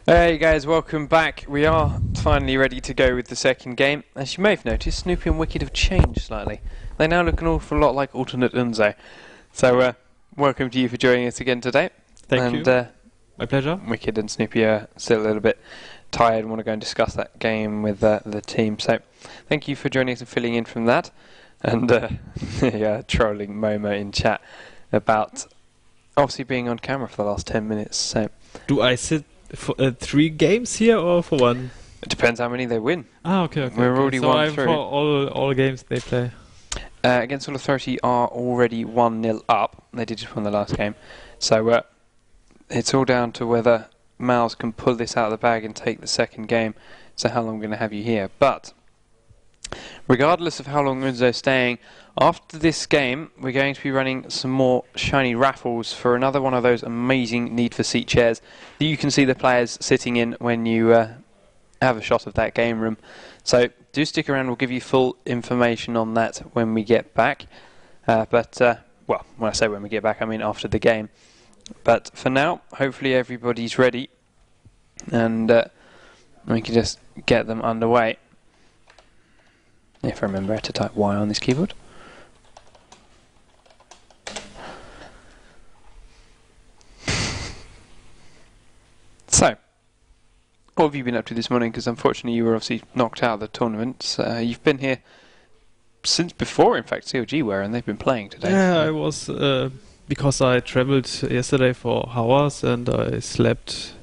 Hey guys, welcome back. We are finally ready to go with the second game. As you may have noticed, Snoopy and Wicked have changed slightly. They now look an awful lot like alternate Unzo. So, welcome to you for joining us again today. Thank you. My pleasure. Wicked and Snoopy are still a little bit tired and want to go and discuss that game with the team. So, thank you for joining us and filling in from that. And trolling Momo in chat about obviously being on camera for the last 10 minutes. So, do I sit for 3 games here or for 1? It depends how many they win. Okay. We're already so 1 I'm through. for all games they play. Against All Authority are already 1-0 up. They did just win the last game. So it's all down to whether mouz can pull this out of the bag and take the second game. So how long I'm going to have you here. But regardless of how long Unzo's staying, after this game we're going to be running some more shiny raffles for another one of those amazing Need for Seat chairs that you can see the players sitting in when you have a shot of that game room. So do stick around, we'll give you full information on that when we get back. Well, when I say when we get back, I mean after the game. But for now, hopefully everybody's ready and we can just get them underway. If I remember how to type Y on this keyboard. So, what have you been up to this morning? Because unfortunately you were obviously knocked out of the tournament. You've been here since before, in fact, CLG were, and they've been playing today. Yeah, I was, because I traveled yesterday for hours and I slept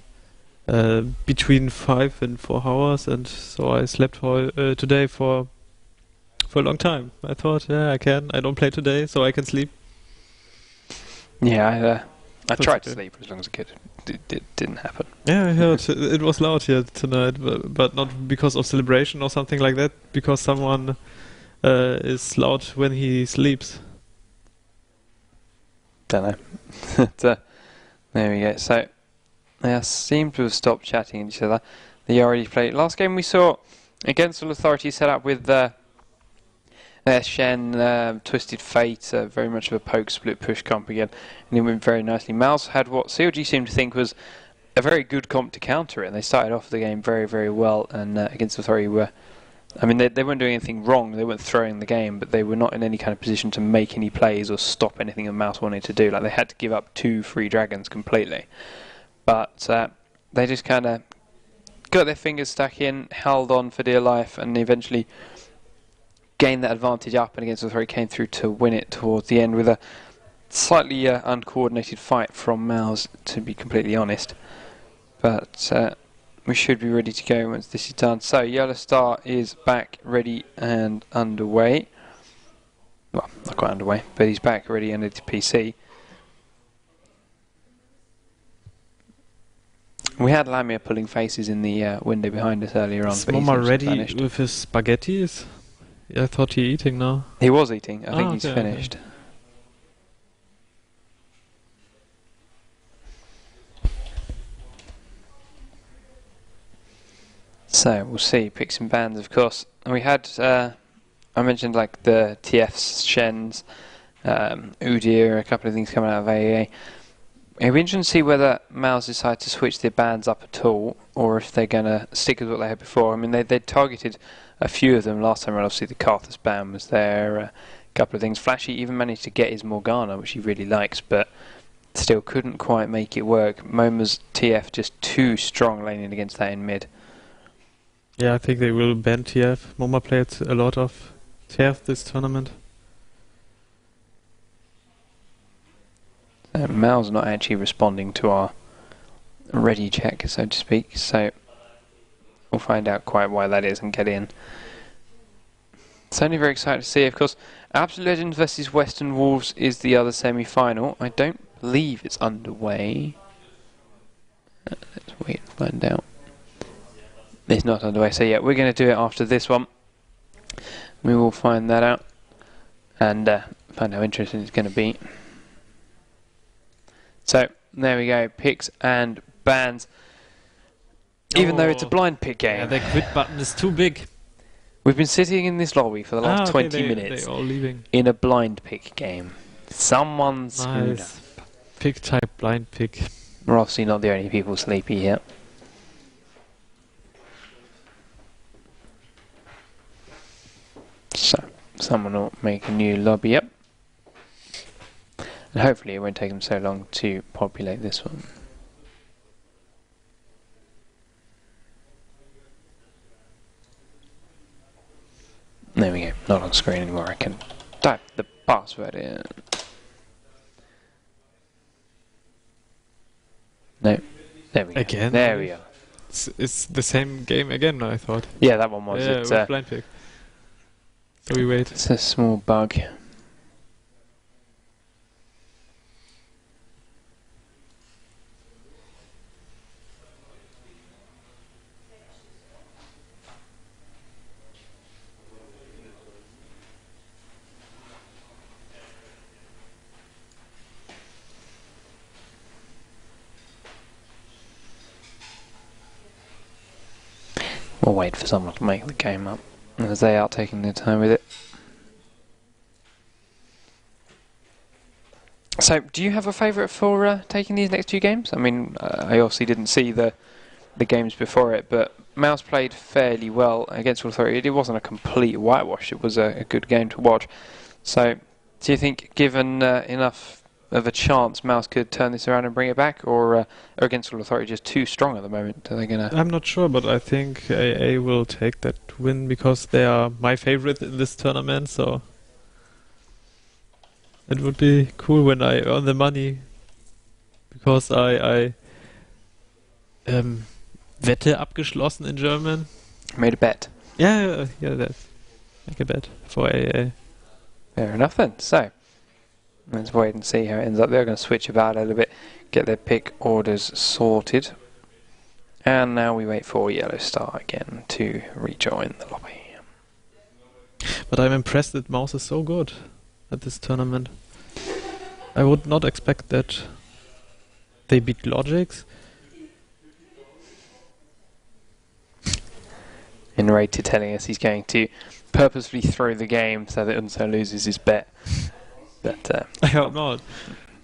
between 5 and 4 hours, and so I slept for today for a long time. I thought, yeah, I don't play today, so I can sleep. Yeah, I tried to sleep as long as I could. It didn't happen. Yeah, I heard it was loud here tonight, but not because of celebration or something like that, because someone is loud when he sleeps. Don't know. There we go. So they seem to have stopped chatting at each other. They already played. Last game we saw against All Authority set up with Shen, Twisted Fate, very much of a poke split push comp again, and it went very nicely. mouz had what CLG seemed to think was a very good comp to counter it, and they started off the game very, very well, and against Authority they weren't doing anything wrong, they weren't throwing the game, but they were not in any kind of position to make any plays or stop anything that mouz wanted to do. Like, they had to give up 2 free dragons completely. But they just kind of got their fingers stuck in, held on for dear life, and eventually gained that advantage up, and against Authority came through to win it towards the end with a slightly uncoordinated fight from mouz, to be completely honest. But we should be ready to go once this is done. So Yellow Star is back, ready and underway. Well, not quite underway, but he's back ready under the PC. We had Lamia pulling faces in the window behind us earlier on. Is Mama ready with his spaghettis? I thought he eating now. He was eating. I think he's okay, finished. Okay. So we'll see. Picks and bans, of course. And we had, I mentioned like the TFs, Shens, Udyr, a couple of things coming out of aAa. It'll be interesting to see whether mouz decide to switch their bans up at all, or if they're going to stick with what they had before. I mean, they targeted a few of them last time around. Obviously, the Karthus ban was there, a couple of things. Flashy even managed to get his Morgana, which he really likes, but still couldn't quite make it work. Moma's TF just too strong laning against that in mid. Yeah, I think they will ban TF. Moma played a lot of TF this tournament. mouz not actually responding to our ready check, so to speak, so we'll find out quite why that is and get in. Certainly very excited to see. Of course, Absolute Legends versus Western Wolves is the other semi-final. I don't believe it's underway. Let's wait and find out. It's not underway, so yeah, we're going to do it after this one. We will find that out and find how interesting it's going to be. So, there we go, picks and bans. Even though it's a blind pick game. Yeah, the quit button is too big. We've been sitting in this lobby for the last 20 minutes they're all leaving. in a blind pick game. Someone screwed up. Pick type blind pick. We're obviously not the only people sleepy here. So, someone will make a new lobby up. And hopefully it won't take them so long to populate this one. There we go, not on screen anymore. I can type the password in. No, there we go. Again? There we are. It's the same game again, I thought. Yeah, that one was. Yeah, It's, with blind pick. So we wait. it's a small bug. We'll wait for someone to make the game up as they are taking their time with it. So, do you have a favourite for taking these next two games? I mean, I obviously didn't see the games before it, but mouz played fairly well against Authority. It wasn't a complete whitewash. It was a good game to watch. So, do you think, given enough of a chance, mouz could turn this around and bring it back, or against Authority just too strong at the moment? Are they gonna? I'm not sure, but I think aAa will take that win because they are my favorite in this tournament, so it would be cool when I earn the money because I Wette abgeschlossen in German. Made a bet. Yeah, that's make a bet for aAa. Fair enough then. So, let's wait and see how it ends up. They're going to switch about a little bit, get their pick orders sorted. And now we wait for Yellow Star again to rejoin the lobby. But I'm impressed that mouz is so good at this tournament. I would not expect that they beat Logix. Narrator telling us he's going to purposefully throw the game so that Unso loses his bet. But I hope not.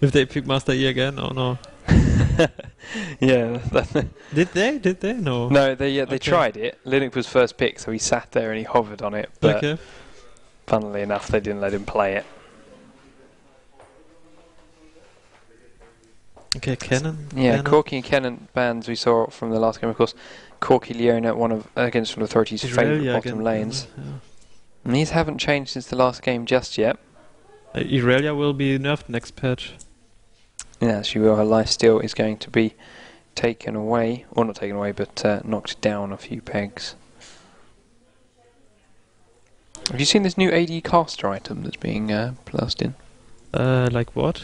If they pick Master E again, oh no. yeah. Did they? No. No, they Okay. tried it. Linux was first pick, so he sat there and he hovered on it. But Okay. funnily enough, they didn't let him play it. Okay, Cannon. Yeah, Cannon. Corky and Cannon bans we saw from the last game, of course. Corky Leona, one of against one of Authority's favourite Irelia bottom again, lanes. yeah. And these haven't changed since the last game just yet. Irelia will be nerfed next patch. Yeah, she will. Her lifesteal is going to be taken away, or not taken away, but knocked down a few pegs. Have you seen this new AD caster item that's being plussed in? Like what?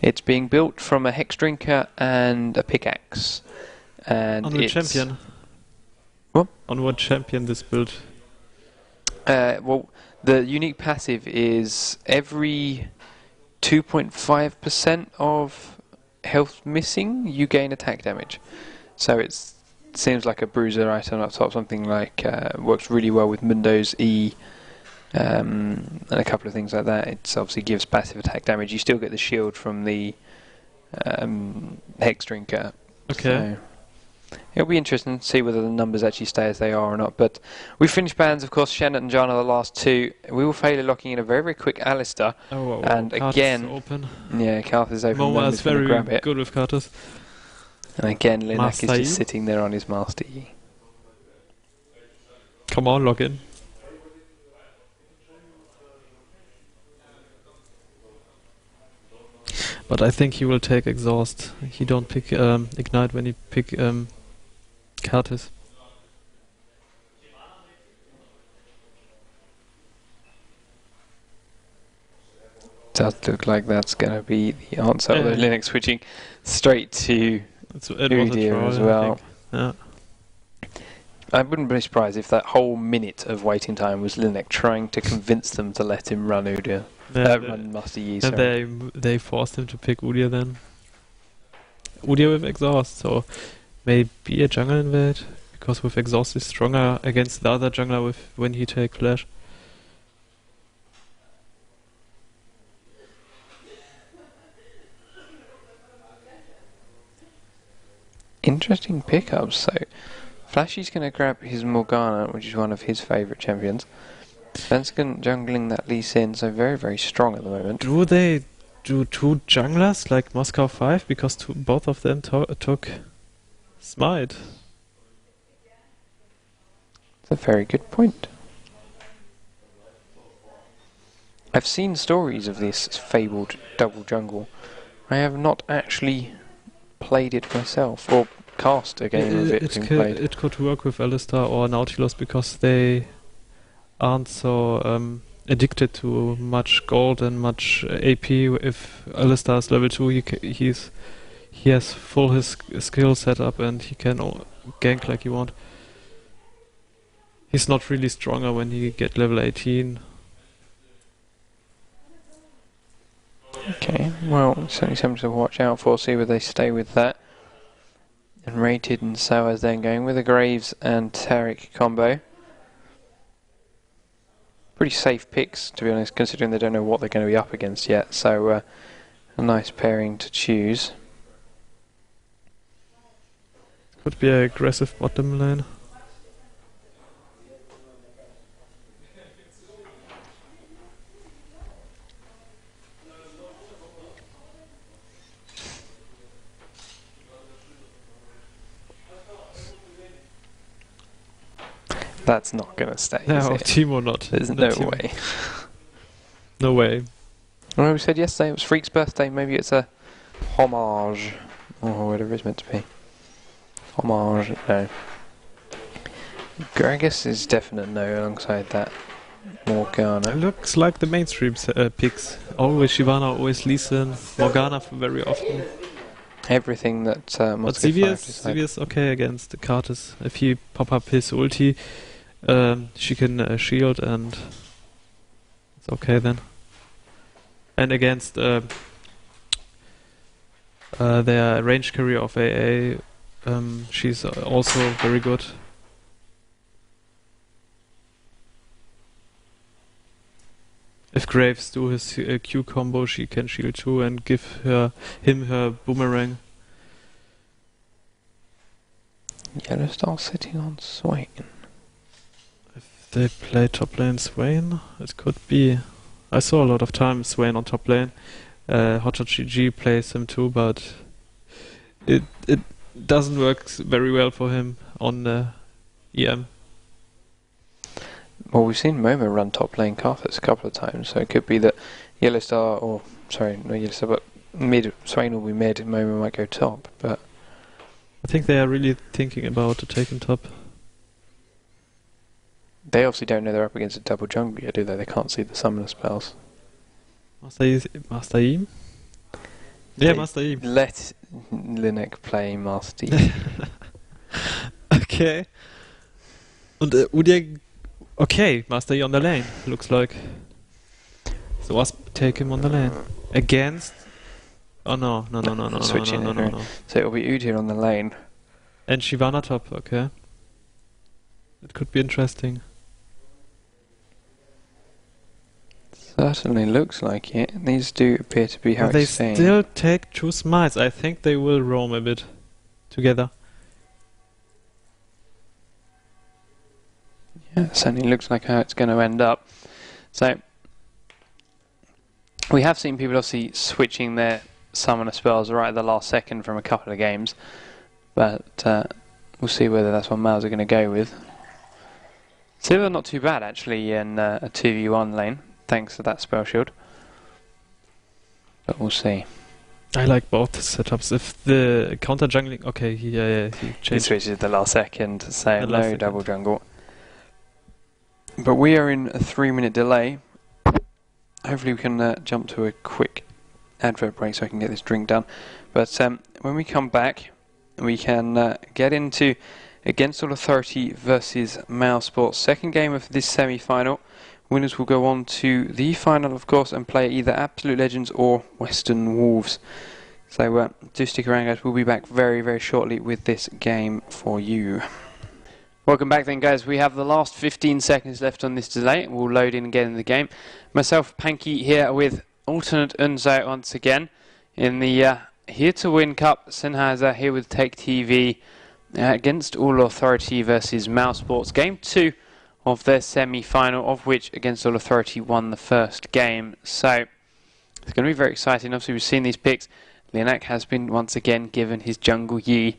It's being built from a Hex Drinker and a pickaxe. And On the it's champion. What? On what champion this build? Well, the unique passive is every 2.5% of health missing, you gain attack damage. So it seems like a bruiser item up top, something like works really well with Mundo's E, and a couple of things like that. It obviously gives passive attack damage. You still get the shield from the Hex Drinker. Okay. So it'll be interesting to see whether the numbers actually stay as they are or not. But we finished bans, of course. Shennet and John are the last two. We will fail locking in a very, very quick Alistair. Oh, And Karthus again, open. Yeah, Karth is open. Moa is very grab it. good with Karthus. And again, Linak Master is E. just sitting there on his Master E. Come on, log in. But I think he will take exhaust. He don't pick ignite when he pick Karthus. Does look like that's going to be the answer. Yeah. Although Linux switching straight to It was a Udyr troll, as I well. think. Yeah. I wouldn't be surprised if that whole minute of waiting time was Linux trying to convince them to let him run Udyr. Run Master Yi, And sorry. they forced him to pick Udyr then. Udyr with exhaust, so maybe a jungle invade, because with exhaust is stronger against the other jungler with when he take flash. Interesting pickups. So Flashy's going to grab his Morgana, which is one of his favourite champions. Svensson jungling that Lee Sin, so very, very strong at the moment. Do they do 2 junglers like Moscow 5? Because both of them took Smite. That's a very good point. I've seen stories of this fabled double jungle. I have not actually played it myself, or cast a game of it being played. It could work with Alistar or Nautilus because they aren't so addicted to much gold and much AP. If Alistar is level 2, he has full his skill set up and he can gank like he want. He's not really stronger when he get level 18. Okay, well, certainly something to watch out for, see whether they stay with that. And Rated and Sowers then going with a Graves and Tarek combo. Pretty safe picks, to be honest, considering they don't know what they're going to be up against yet, so a nice pairing to choose. Could be an aggressive bottom lane. That's not going to stay, is No, it? Timo not. There's Not no Timo. way. No way. Well, we said yesterday it was Freak's birthday, maybe it's a homage, or whatever it's meant to be. Homage, no. Gragas is definite no alongside that Morgana. Looks like the mainstream picks. Always Shyvana, always Lee Sin, Morgana very often. Everything that But Moscow 5 decided. Xavier is okay against the Kartis. If he pop up his ulti, she can shield and it's okay then. And against their range carrier of aAa, she's also very good. If Graves do his Q combo, she can shield too and give him her boomerang. Yellowstar sitting on Swain. If they play top lane Swain, it could be. I saw a lot of times Swain on top lane. HotGG plays him too, but it doesn't work very well for him on EM. Well, we've seen Momo run top lane Karthus a couple of times, so it could be that Yellowstar, or sorry, not Yellowstar, but mid, Swain will be mid, and Momo might go top, but I think they are really thinking about taking top. they obviously don't know they're up against a double jungle yet, do they? They can't see the summoner spells. Master Yi? Yeah, Master Yi. Let Linek play Master Yi. Okay. Und Udyr, okay, Master Yi on the lane, looks like. So Wasp take him on the lane. Against... Oh no. Switching it, right? So it'll be Udyr on the lane. And Shyvana top, okay. It could be interesting. Certainly looks like it. These do appear to be how But they it's saying. still take 2 smites. I think they will roam a bit together. Yeah, it certainly looks like how it's going to end up. So, we have seen people obviously switching their summoner spells right at the last second from a couple of games. But we'll see whether that's what mouz are going to go with. Silver not too bad actually in a 2v1 lane, thanks to that spell shield. But we'll see. I like both setups. If the counter jungling... Okay, he He changed. switches at the last second, so The no last second. double jungle. But we are in a 3-minute delay. Hopefully we can jump to a quick advert break so I can get this drink done. But when we come back, we can get into Against All Authority versus mouz Sports. Second game of this semi-final. Winners will go on to the final, of course, and play either Absolute Legends or Western Wolves. So do stick around, guys. We'll be back very, very shortly with this game for you. Welcome back then, guys. We have the last 15 seconds left on this delay. We'll load in and get in the game. Myself, Panky, here with alternate Unzo once again in the HearToWin Cup. Sennheiser here with Take TV. Against All Authority versus mouz Sports. Game 2 of their semi-final, of which Against All Authority won the first game. So it's going to be very exciting. Obviously, we've seen these picks. Lianak has been once again given his jungle Yi.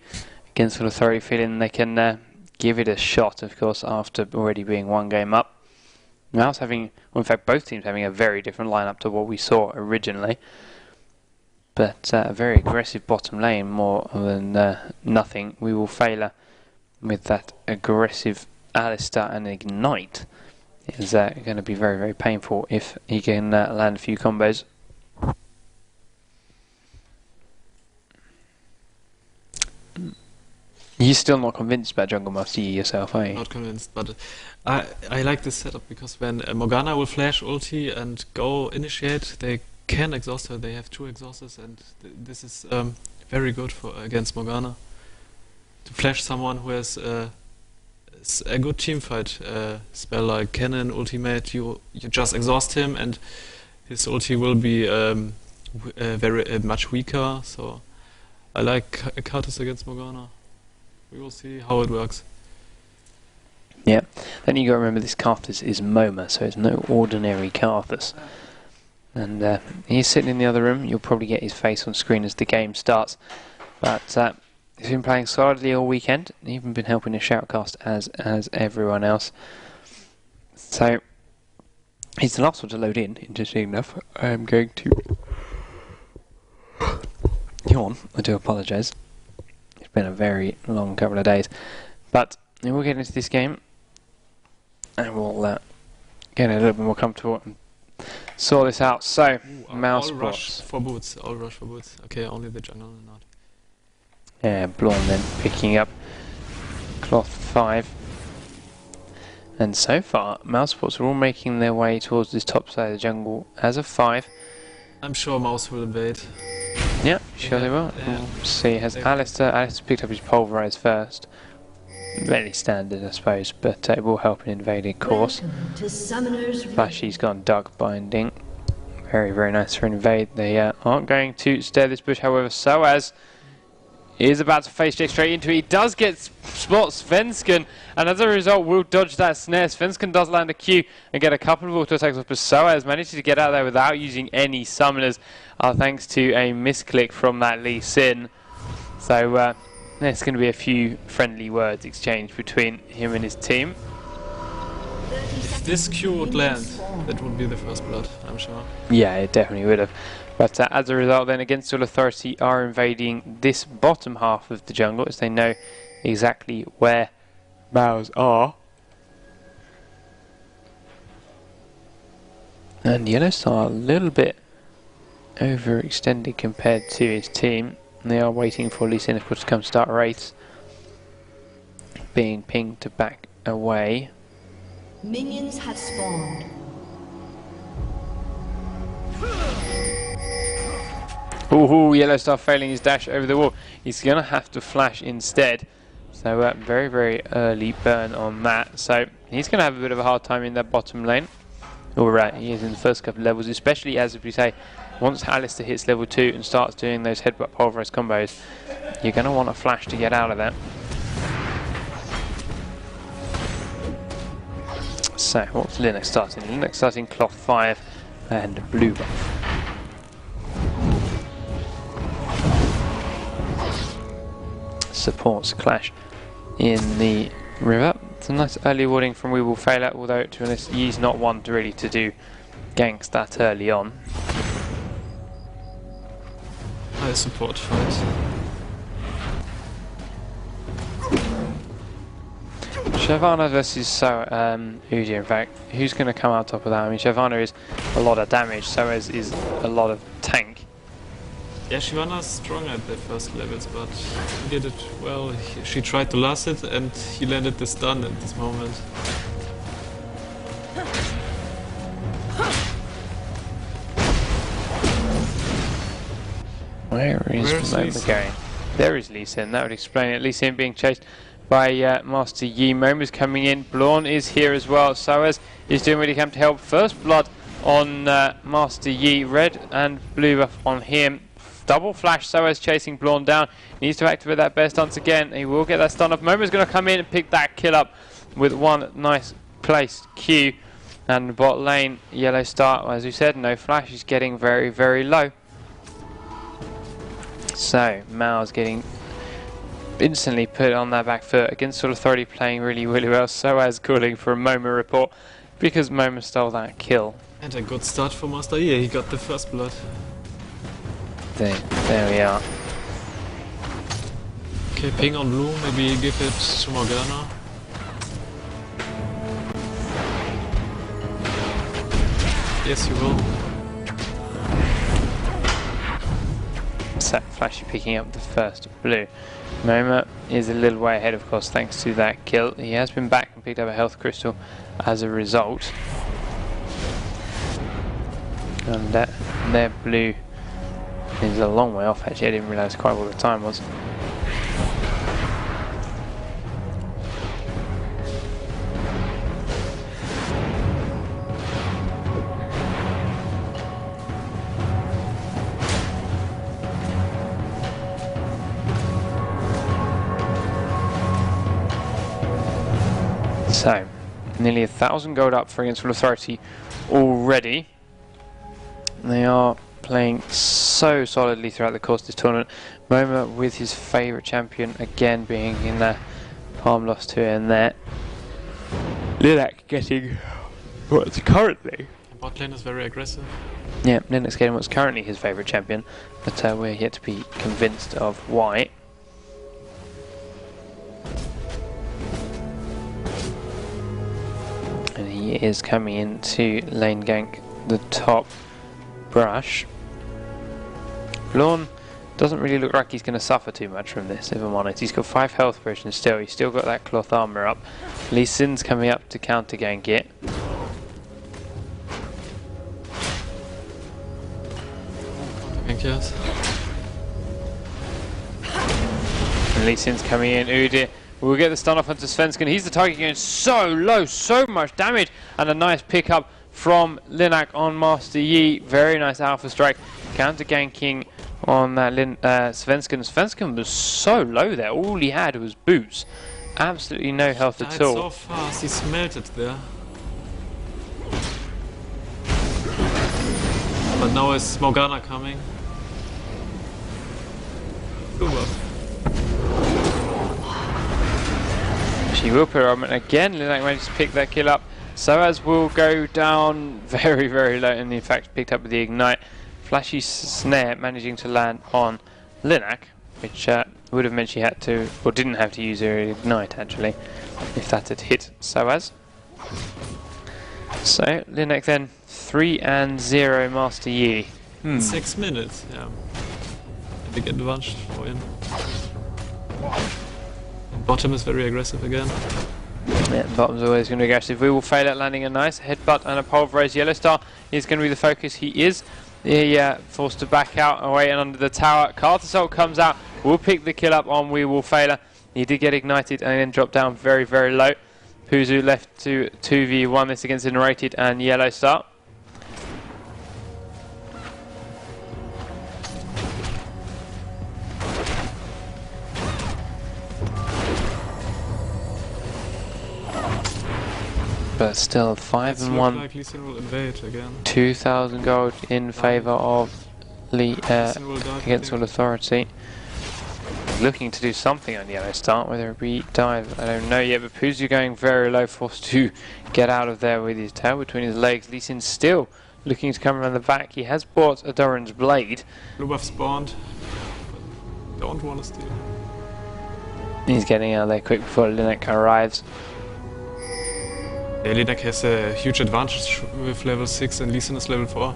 Against All Authority, feeling they can give it a shot, of course, after already being one game up. Now it's having, well, in fact, both teams having a very different lineup to what we saw originally. But a very aggressive bottom lane, more than nothing. We will fail with that aggressive Alistair and Ignite. Is going to be very, very painful if he can land a few combos. You're still not convinced about Jungle Master Yi yourself, are you? Not convinced, but I like this setup because when Morgana will flash ulti and go initiate, they can exhaust her. They have 2 exhausts, and this is very good for against Morgana. To flash someone who has a good teamfight spell like Cannon, Ultimate, you just exhaust him and his ulti will be very much weaker. So I like Karthus against Morgana. We will see how it works. Yeah, then you got to remember this Karthus is Moma, so it's no ordinary Karthus. And he's sitting in the other room. You'll probably get his face on screen as the game starts. But he's been playing solidly all weekend, even been helping the shoutcast as everyone else. So he's the last one to load in, interesting enough. I am going to yawn. I do apologise. It's been a very long couple of days. But we'll get into this game and we'll get a little bit more comfortable and sort this out. So, mouse all rush for boots. All rush for boots. Okay, only the jungle and not. Yeah, Blorn then picking up Cloth 5. And so far, Mousesports are all making their way towards this top side of the jungle as a 5. I'm sure Mouse will invade. Yeah, sure they will. Yeah. We'll see, has Alistair picked up his Pulverize first. Very standard, I suppose, but it will help in invading course. Flashy's gone Dark Binding. Very, very nice for invade. They aren't going to stare this bush, however, Soaz is about to face Jake straight into it. He does get spot Svensson, and as a result will dodge that snare. Svensson does land a Q and get a couple of auto attacks off, but Soaz manages to get out there without using any summoners, thanks to a misclick from that Lee Sin. So there's going to be a few friendly words exchanged between him and his team. If this Q would land, that would be the first blood, I'm sure. Yeah, it definitely would have. But as a result, then, Against All Authority are invading this bottom half of the jungle, as they know exactly where mouz are. And Yellowstar a little bit overextended compared to his team. And they are waiting for Lee Sin, of course, to come start race. Being pinged to back away. Minions have spawned. Ooh, Yellowstar failing his dash over the wall. He's going to have to flash instead. So very, very early burn on that. So he's going to have a bit of a hard time in that bottom lane. Alright, he is in the first couple of levels, especially as we say, once Alistair hits level 2 and starts doing those headbutt pulverize combos, you're going to want a flash to get out of that. So, what's Linux starting? Linux starting Cloth 5 and Blue buff. Supports clash in the river. It's a nice early warning from We Will Fail Out, although to be honest, Yi's not one really to do ganks that early on. I support fight. Shyvana versus Udyr, in fact. Who's going to come out top of that? I mean, Shyvana is a lot of damage, Soaz is a lot of tank. Yeah, Shyvana's strong at the first levels, but he did it well. She tried to last it, and he landed the stun at this moment. Where is Moma going? There is Lee Sin. That would explain it. Lee Sin being chased by Master Yi. Moma's coming in. Blorn is here as well. Soaz is doing what he can to help. First blood on Master Yi. Red and blue buff on him. Double flash. Soaz chasing Blorn down. Needs to activate that burst once again. He will get that stun off. Moma's going to come in and pick that kill up with one nice placed Q. And the bot lane, yellow start, as we said, no flash, is getting very, very low. So, mouz getting instantly put on their back foot against Soul Authority, playing really, really well. aAa calling for a mouma report because mouma stole that kill. And a good start for Master E, he got the first blood. There we are. Okay, ping on blue, maybe give it to Morgana. Yes, you will. So, Flashy picking up the first blue. mouma is a little way ahead, of course, thanks to that kill. He has been back and picked up a health crystal as a result. And their blue is a long way off, actually. I didn't realise quite what the time was. So, nearly 1,000 gold up for Against Full Authority already. They are playing so solidly throughout the course of this tournament. mouma with his favourite champion again being in there. Palm lost to it in there. Lilac getting what's currently... Bot lane is very aggressive. Yeah, Linux getting what's currently his favourite champion, but we're yet to be convinced of why. And he is coming into lane gank the top brush. Lorne doesn't really look like he's going to suffer too much from this, if I'm honest. He's got 5 health potions still. He's still got that cloth armor up. Lee Sin's coming up to counter gank it. Yes. And Lee Sin's coming in. Udyr will get the stun off onto Svensson. He's the target going so low, so much damage, and a nice pickup from Linak on Master Yi. Very nice alpha strike. Counter ganking on that Svensson. Svensson was so low there. All he had was boots. Absolutely no health at all. So fast, he smelt it there. But now is Morgana coming. Super. She will put her on again. Linak managed to pick that kill up. aAa will go down very, very low, and in fact picked up with the ignite. Flashy snare managing to land on Linak, which would have meant she had to, or didn't have to use her ignite actually, if that had hit aAa. So Linak then 3-0 Master Yi. 6 minutes, yeah. A big advantage for him. Bottom is very aggressive again. Yeah, bottom's always going to be aggressive. We will fail at landing a nice headbutt and a pulverized yellow star is going to be the focus. He is forced to back out away and under the tower. Cartasol comes out, will pick the kill up on We Will Failure. He did get ignited and then dropped down very, very low. Puzu left to 2v1 this against Innorated and Yellow Star. But still 5-1. Like Lee Sin will invade again. 2,000 gold in favour of Lee against All Authority. Looking to do something on Yellow Start, whether it be dive, I don't know yet, but Puzu going very low, forced to get out of there with his tail between his legs. Lee Sin still looking to come around the back. He has bought a Doran's Blade. Blue buff spawned. Don't want to steal. He's getting out there quick before Linak arrives. Yeah, Linak has a huge advantage with level 6 and Lee Sin is level 4.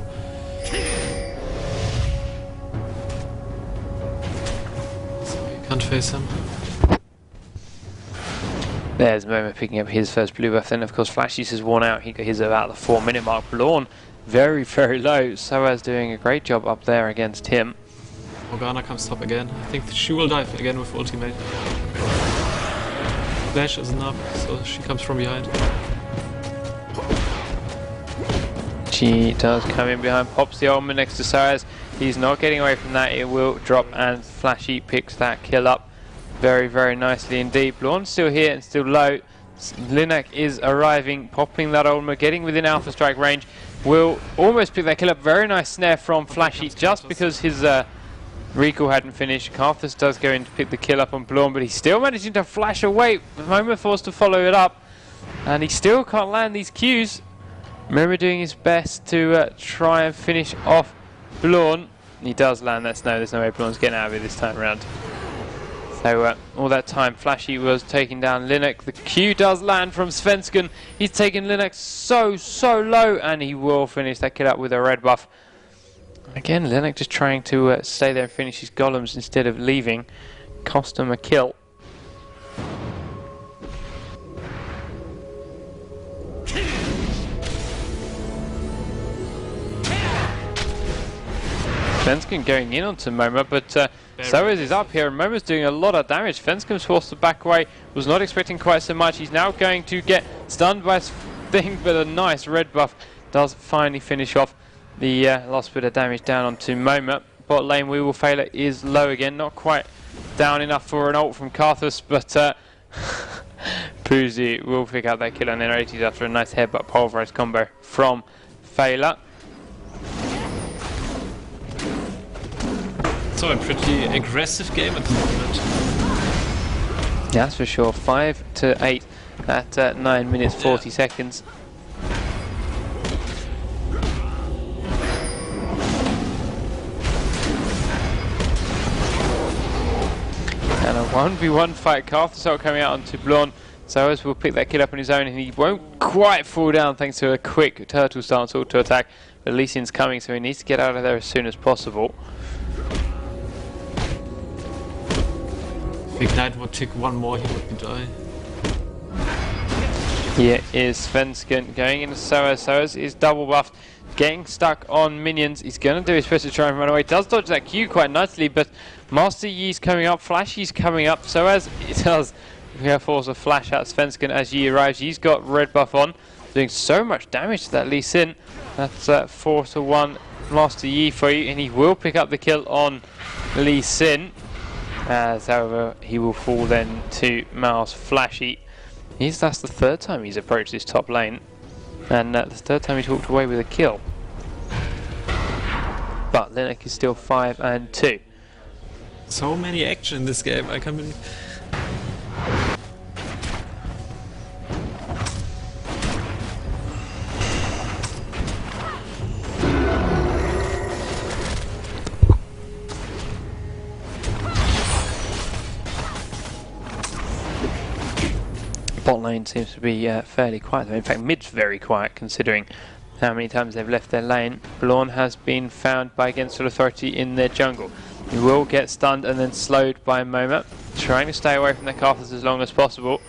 Can't face him. There's mouma picking up his first blue buff. Then of course Flashy's has worn out. He got his about the 4-minute mark. Lorne very, very low. aAa's doing a great job up there against him. Morgana comes top again. I think she will dive again with ultimate. Flash isn't up, so she comes from behind. She does come in behind, pops the ultimate next to aAa. He's not getting away from that. It will drop and Flashy picks that kill up very, very nicely indeed. Lorne's still here and still low. Linek is arriving, popping that ultimate, getting within Alpha Strike range. Will almost pick that kill up. Very nice snare from Flashy, just because his recall hadn't finished. Karthus does go in to pick the kill up on Blorn, but he's still managing to flash away. Mouma forced to follow it up, and he still can't land these Qs. Mouma doing his best to try and finish off Blorn. He does land that snow. There's no way Blorn's getting out of it this time around. So all that time Flashy was taking down Linek. The Q does land from Svensson. He's taken Linek so low, and he will finish that kill up with a red buff. Again, Linek just trying to stay there and finish his golems instead of leaving. Cost him a kill. Svensson going in onto Mouma, but Soaz is up here, and Moma's doing a lot of damage. Svenskon's forced to back away, was not expecting quite so much. He's now going to get stunned by his thing, but a nice red buff does finally finish off the last bit of damage down onto Mouma. Bot lane, We Will Failure is low again, not quite down enough for an ult from Karthus, but Puzi will pick out that kill on NR80s after a nice headbutt pulverized combo from Failure. So a pretty aggressive game at the moment. Yeah, that's for sure. 5-8 at 9 minutes 40 seconds. And a 1v1 fight. Karthus coming out onto Blorn. Soaz will pick that kill up on his own, and he won't quite fall down thanks to a quick turtle stance auto attack. But Lee Sin's coming, so he needs to get out of there as soon as possible. If Ignite would tick one more, he would die. Here is Svensson going into Soaz. Soaz is double buffed, getting stuck on minions. He's going to do his best to try and run away. Does dodge that Q quite nicely, but Master Yi's coming up, Flashy's coming up. Soaz does force a flash at Svensson as Yi arrives. He's got red buff on, doing so much damage to that Lee Sin. That's 4-1 Master Yi for you, and he will pick up the kill on Lee Sin. However, he will fall then to mouz Flashy. That's the third time he's approached this top lane, and the third time he's walked away with a kill. But Linek is still 5-2. So many action in this game, I can't believe. Bot lane seems to be fairly quiet. In fact, mid's very quiet considering how many times they've left their lane. Blorn has been found by Gensel Authority in their jungle. He will get stunned and then slowed by Mouma, trying to stay away from the Karthus as long as possible.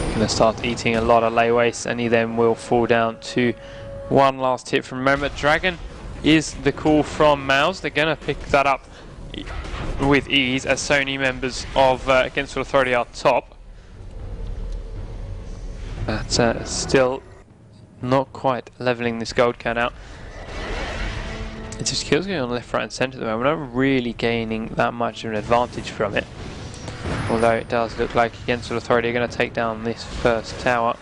Going to start eating a lot of laywaste, and he then will fall down to one last hit from Mouma. Dragon is the call from mouz. They're going to pick that up with ease as Sony members of Gensel Authority are top. But still not quite levelling this gold count out. It's just kills going on left, right and centre at the moment. We're not really gaining that much of an advantage from it. Although it does look like Gensel Authority are going to take down this first tower.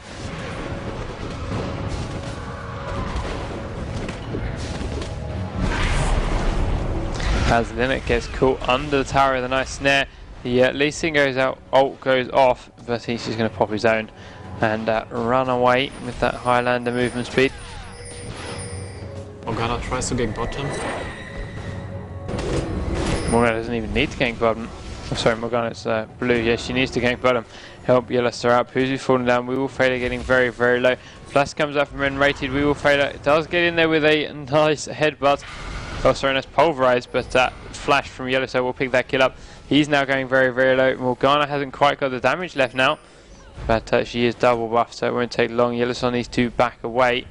As Linek gets caught under the tower with a nice snare. The Lee Sin goes out, ult goes off, but he's just going to pop his own and run away with that Highlander movement speed. Morgana tries to gank bottom. Morgana doesn't even need to gank bottom. Oh, sorry, Morgana's blue. Yes, she needs to gank bottom. Help Yellowstar out. Puzi's falling down. We Will Failure getting very, very low. Flash comes up from unrated. We Will Failure. It does get in there with a nice headbutt. Oh, sorry, nice pulverized, but Flash from Yellowstar will pick that kill up. He's now going very, very low. Morgana hasn't quite got the damage left now, but she is double buffed, so it won't take long. Yellowstar needs to back away.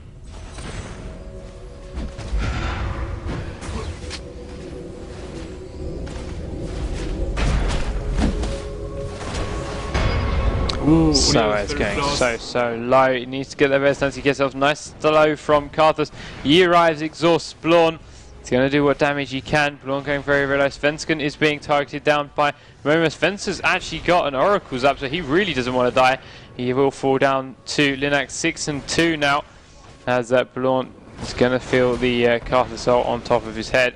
Ooh, So it's going so low. He needs to get the best chance. He gets off nice slow from Karthus. He arrives, exhausts Blorn, He's going to do what damage he can. Blorn going very, very low. Svensson is being targeted down by Momo. Svensson's actually got an Oracle's up, so he really doesn't want to die. He will fall down to Linux 6 and 2 now, as Blorn is going to feel the Cast Assault on top of his head.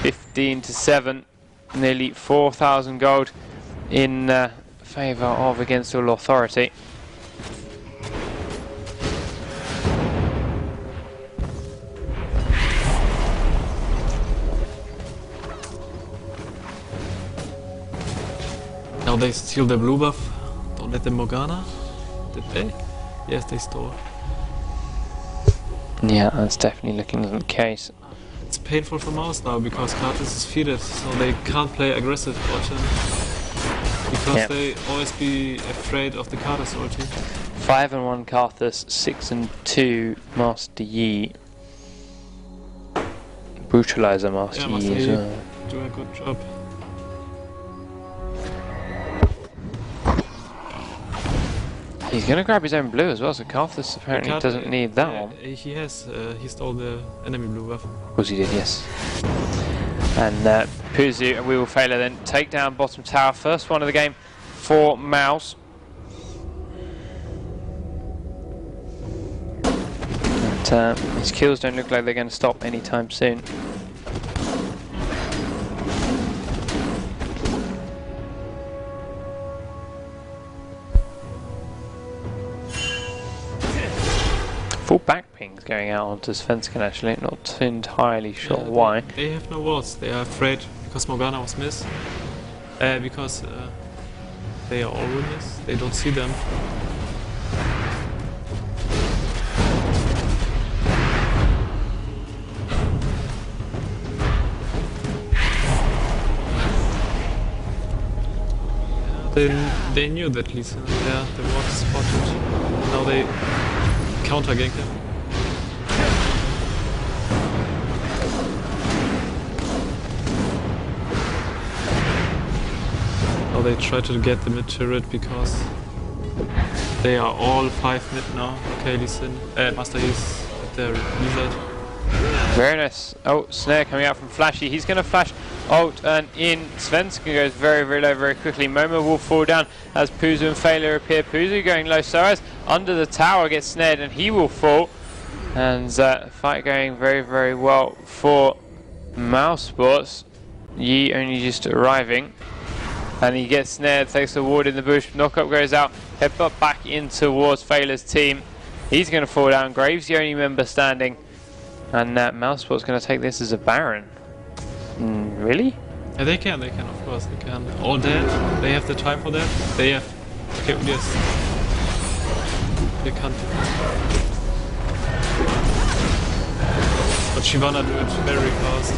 15 to 7, nearly 4,000 gold in favour of Against All Authority. Now they steal the blue buff. Don't let them Morgana. Did they? Yes, they stole. Yeah, that's definitely looking like the case. It's painful for mouz now because Karthus is feeded, so they can't play aggressive ulti. Because they always be afraid of the Karthus ulti. 5 and 1 Karthus, 6 and 2 Master Yi. Brutalizer Master Yi as well. Do a good job. He's going to grab his own blue as well, so Karthus apparently doesn't need that one. He has, he stole the enemy blue buff. Of course he did, yes. And Puzu and We Will Failure then take down bottom tower. First one of the game for mouz. And his kills don't look like they're going to stop anytime soon. Full back pings going out onto Svensson actually, not entirely sure why. They have no wards, they are afraid because Morgana was missed. Because they are all missed, they don't see them. They knew that Lisa, yeah, the ward is spotted. Now they counter gank him. Now they try to get the mid turret because they are all 5 mid now. Okay, listen. Master is at the wizard. Very nice. Oh, snare coming out from Flashy. He's going to flash ult and in. Svensson goes very, very low very quickly. Momo will fall down as Puzu and Failure appear. Puzu going low. Soaz under the tower gets snared and he will fall. And fight going very, very well for mouz Sports. Yi only just arriving. And he gets snared, takes the ward in the bush. Knockup goes out. Headbutt back in towards Failure's team. He's going to fall down. Graves the only member standing. And mouz Sports going to take this as a Baron. Really? Yeah, they can, of course, they can. All dead, they have the time for that. They have... Okay, yes. They can't. But Shyvana do it very fast.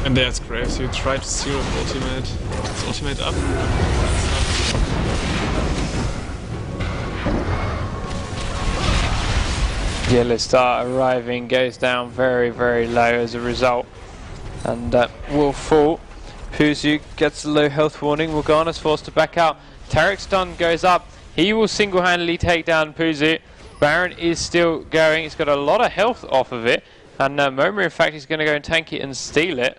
And there's Graves, you try to zero the ultimate. It's ultimate up. Yellow Star arriving, goes down very, very low as a result. And will fall. Puzu gets a low health warning. Morgana's forced to back out. Tarek's stun goes up. He will single-handedly take down Puzu. Baron is still going. He's got a lot of health off of it. And Momo, in fact, is going to go and tank it and steal it.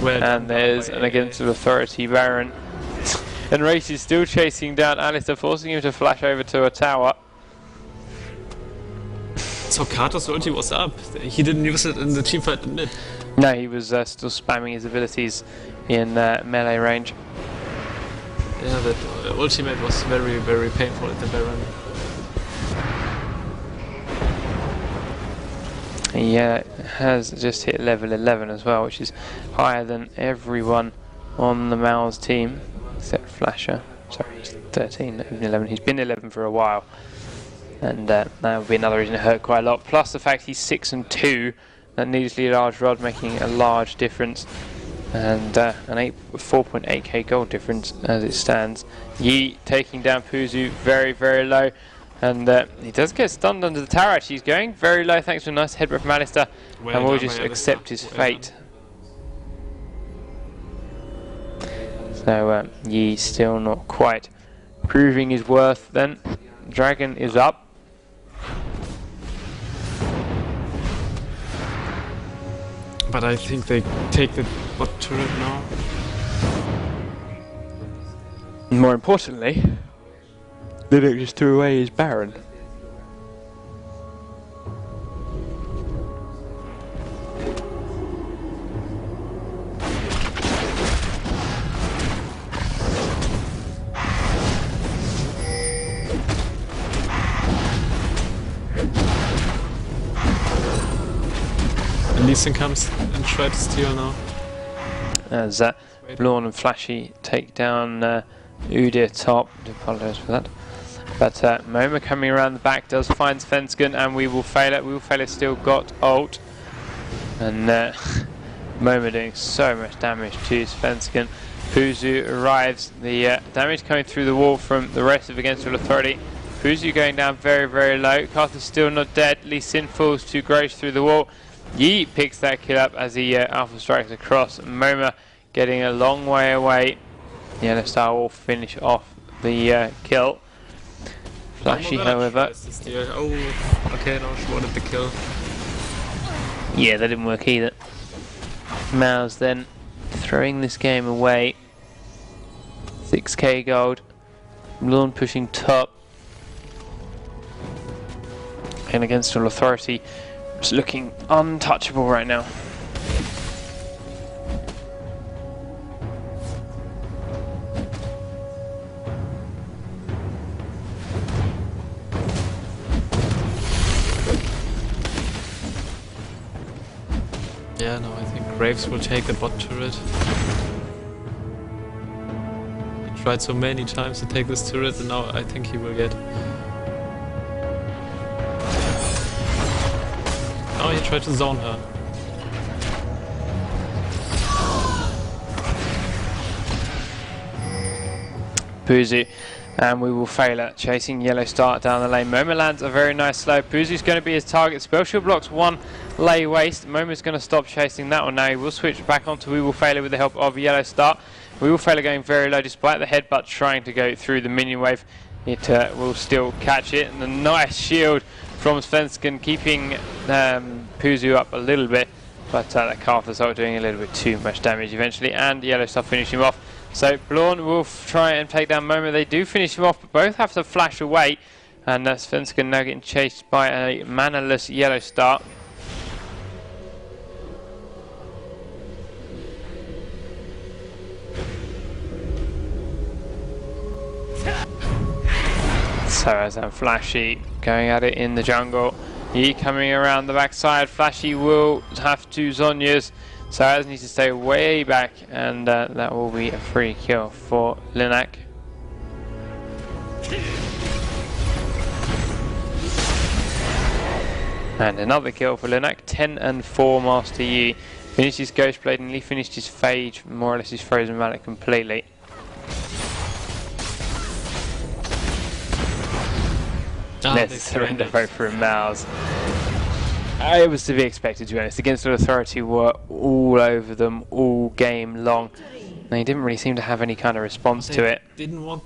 And there's an Against the Authority Baron. And Race is still chasing down Alistair, forcing him to flash over to a tower. So Karthus' ulti was up. He didn't use it in the teamfight, didn't it? No, he was still spamming his abilities in melee range. Yeah, that ultimate was very, very painful at the Baron. He has just hit level 11 as well, which is higher than everyone on the mouz team, except Flasher. Sorry, he's 13, 11. He's been 11 for a while. And that would be another reason to hurt quite a lot. Plus the fact he's 6 and 2, that needlessly large rod making a large difference. And an 4.8k gold difference as it stands. Yi taking down Puzu very, very low. And he does get stunned under the tower actually. He's going very low thanks to a nice headbutt from Alistair. And we'll just accept his fate. So Yi still not quite proving his worth then. Dragon is up. But I think they take the bot turret now. More importantly, Linux just threw away his Baron. And Lee Sin comes and tries to steal now. As Blorn and Flashy take down Udyr top. I do apologise for that. But Moma coming around the back does find Svensson, and we will fail it. We will fail it. Still got ult. And Moma doing so much damage to Svensson. Puzu arrives. The damage coming through the wall from the rest of Against All Authority. Puzu going down very, very low. Carter's still not dead. Lee Sin falls to Grosh through the wall. Yi picks that kill up as he alpha strikes across. Moma getting a long way away. Yellow Star will finish off the kill. Flashy, however. Oh, okay, no, she wanted the kill. Yeah, that didn't work either. mouz then throwing this game away. 6k gold. Lorne pushing top. And Against All Authority, it's looking untouchable right now. Yeah, no, I think Graves will take the bot turret. He tried so many times to take this turret, and now I think he will get. Oh, he tried to zone her. Puzu, and we will fail at chasing Yellow Star down the lane. Moma lands a very nice slow. Puzu's going to be his target. Spell Shield blocks one lay waste. Moma's going to stop chasing that one now. He will switch back onto We Will Fail It with the help of Yellow Star. We Will Fail It going very low despite the headbutt trying to go through the minion wave. It will still catch it, and a nice shield from Svensson keeping Puzu up a little bit, but that Calf assault doing a little bit too much damage eventually, and Yellow Star finishing him off. So Blorn will try and take down Moma. They do finish him off, but both have to flash away, and Svensson now getting chased by a manaless Yellow Star. Saraz and Flashy going at it in the jungle. He coming around the backside. Flashy will have to Zhonya's. Saraz needs to stay way back, and that will be a free kill for Linak. And another kill for Linak. 10 and 4 Master Yi. Finished his Ghostblade, and he finished his Phage, more or less his Frozen Mallet completely. Let's surrender vote for mouz. It was to be expected, to be honest. Against All Authority were all over them all game long. They didn't really seem to have any kind of response to it. Didn't want